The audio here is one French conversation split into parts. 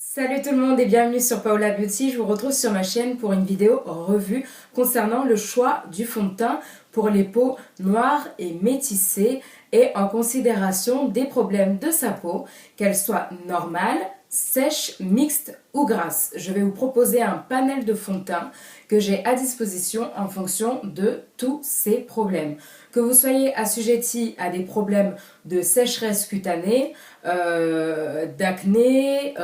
Salut tout le monde et bienvenue sur Paola Beauty. Je vous retrouve sur ma chaîne pour une vidéo revue concernant le choix du fond de teint pour les peaux noires et métissées et en considération des problèmes de sa peau, qu'elle soit normale, sèche, mixte ou grasse. Je vais vous proposer un panel de fond de teint que j'ai à disposition en fonction de tous ces problèmes. Que vous soyez assujetti à des problèmes de sécheresse cutanée, d'acné,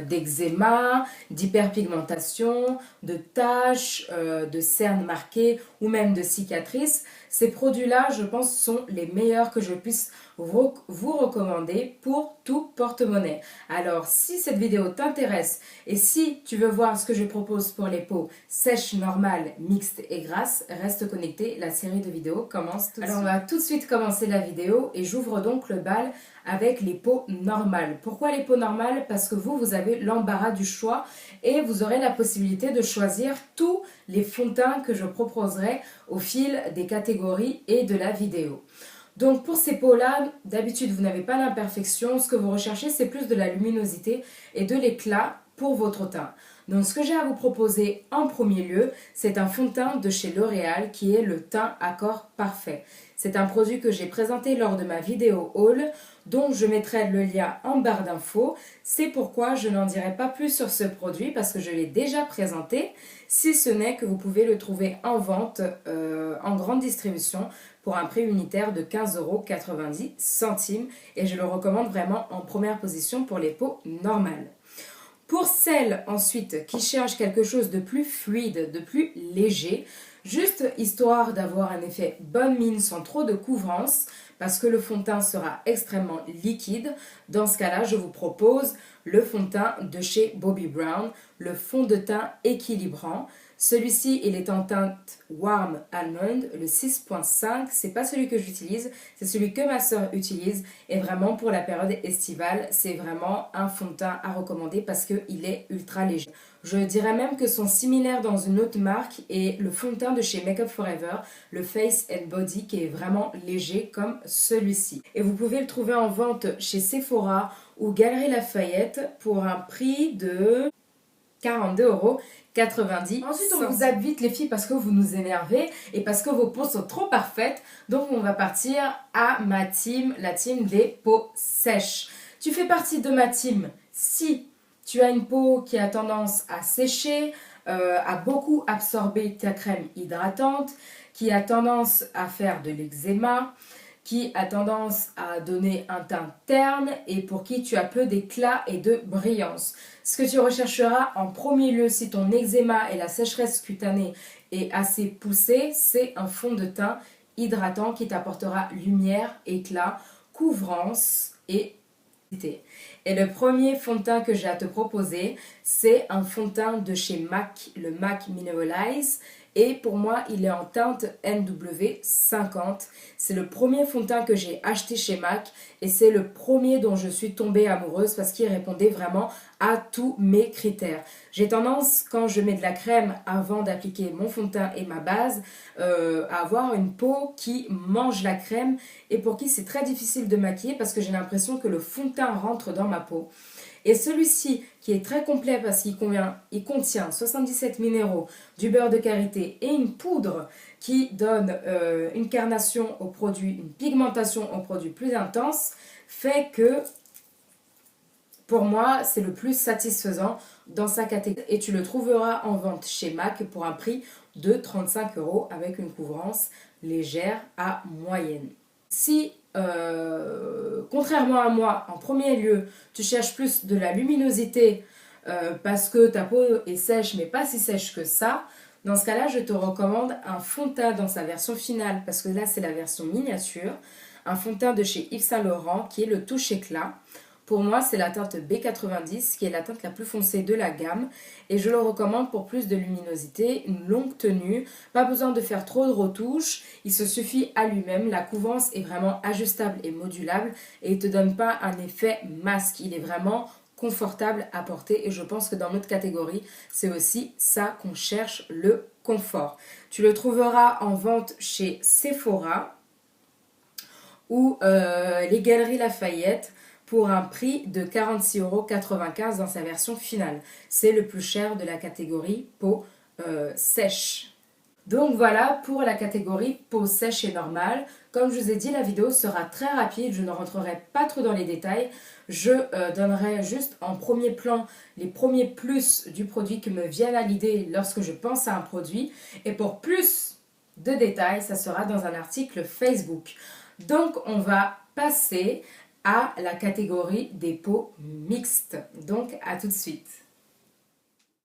d'eczéma, d'hyperpigmentation, de taches, de cernes marquées ou même de cicatrices, ces produits-là, je pense, sont les meilleurs que je puisse vous recommander pour tout porte-monnaie. Alors, si cette vidéo t'intéresse et si tu veux voir ce que je propose pour les peaux sèches, normales, mixtes et grasses, reste connecté, la série de vidéos commence tout de suite. Alors, on va tout de suite commencer la vidéo et j'ouvre donc le bal avec les peaux normales. Pourquoi les peaux normales? Parce que vous avez l'embarras du choix et vous aurez la possibilité de choisir tous les fonds de teint que je proposerai au fil des catégories et de la vidéo. Donc pour ces peaux-là, d'habitude vous n'avez pas l'imperfection, ce que vous recherchez c'est plus de la luminosité et de l'éclat pour votre teint. Donc ce que j'ai à vous proposer en premier lieu, c'est un fond de teint de chez L'Oréal qui est le teint Accord Parfait. C'est un produit que j'ai présenté lors de ma vidéo haul, dont je mettrai le lien en barre d'infos. C'est pourquoi je n'en dirai pas plus sur ce produit parce que je l'ai déjà présenté, si ce n'est que vous pouvez le trouver en vente en grande distribution pour un prix unitaire de 15,90 € et je le recommande vraiment en première position pour les peaux normales. Pour celles ensuite qui cherchent quelque chose de plus fluide, de plus léger, juste histoire d'avoir un effet bonne mine sans trop de couvrance, parce que le fond de teint sera extrêmement liquide, dans ce cas-là, je vous propose le fond de teint de chez Bobbi Brown, le fond de teint équilibrant. Celui-ci, il est en teinte Warm Almond, le 6.5. C'est pas celui que j'utilise, c'est celui que ma soeur utilise. Et vraiment, pour la période estivale, c'est vraiment un fond de teint à recommander parce qu'il est ultra léger. Je dirais même que sont similaires dans une autre marque et le fond de teint de chez Make Up Forever, le Face and Body, qui est vraiment léger comme celui-ci. Et vous pouvez le trouver en vente chez Sephora ou Galeries Lafayette pour un prix de 42,90 €. Ensuite, on vous aide vite les filles parce que vous nous énervez et parce que vos peaux sont trop parfaites. Donc, on va partir à ma team, la team des peaux sèches. Tu fais partie de ma team si tu as une peau qui a tendance à sécher, à beaucoup absorber ta crème hydratante, qui a tendance à faire de l'eczéma, qui a tendance à donner un teint terne et pour qui tu as peu d'éclat et de brillance. Ce que tu rechercheras en premier lieu si ton eczéma et la sécheresse cutanée est assez poussée, c'est un fond de teint hydratant qui t'apportera lumière, éclat, couvrance et et le premier fond de teint que j'ai à te proposer, c'est un fond de teint de chez MAC, le MAC Mineralize. Et pour moi, il est en teinte NW50. C'est le premier fond de teint que j'ai acheté chez MAC et c'est le premier dont je suis tombée amoureuse parce qu'il répondait vraiment à tous mes critères. J'ai tendance, quand je mets de la crème avant d'appliquer mon fond de teint et ma base, à avoir une peau qui mange la crème et pour qui c'est très difficile de maquiller parce que j'ai l'impression que le fond de teint rentre dans ma peau. Et celui-ci, qui est très complet parce qu'il contient 77 minéraux, du beurre de karité et une poudre qui donne une carnation au produit, une pigmentation au produit plus intense, fait que pour moi, c'est le plus satisfaisant dans sa catégorie. Et tu le trouveras en vente chez MAC pour un prix de 35 € avec une couvrance légère à moyenne. Si, contrairement à moi, en premier lieu, tu cherches plus de la luminosité parce que ta peau est sèche, mais pas si sèche que ça, dans ce cas-là, je te recommande un fond de teint dans sa version finale, parce que là, c'est la version miniature, un fond de teint de chez Yves Saint Laurent qui est le Touche Éclat. Pour moi, c'est la teinte B90 qui est la teinte la plus foncée de la gamme et je le recommande pour plus de luminosité, une longue tenue, pas besoin de faire trop de retouches, il se suffit à lui-même, la couvrance est vraiment ajustable et modulable et il ne te donne pas un effet masque, il est vraiment confortable à porter et je pense que dans notre catégorie, c'est aussi ça qu'on cherche, le confort. Tu le trouveras en vente chez Sephora ou les Galeries Lafayette pour un prix de 46,95 € dans sa version finale. C'est le plus cher de la catégorie peau sèche. Donc voilà pour la catégorie peau sèche et normale. Comme je vous ai dit, la vidéo sera très rapide, je ne rentrerai pas trop dans les détails. Je donnerai juste en premier plan les premiers plus du produit qui me viennent à l'idée lorsque je pense à un produit. Et pour plus de détails, ça sera dans un article Facebook. Donc on va passer à la catégorie des peaux mixtes. Donc à tout de suite.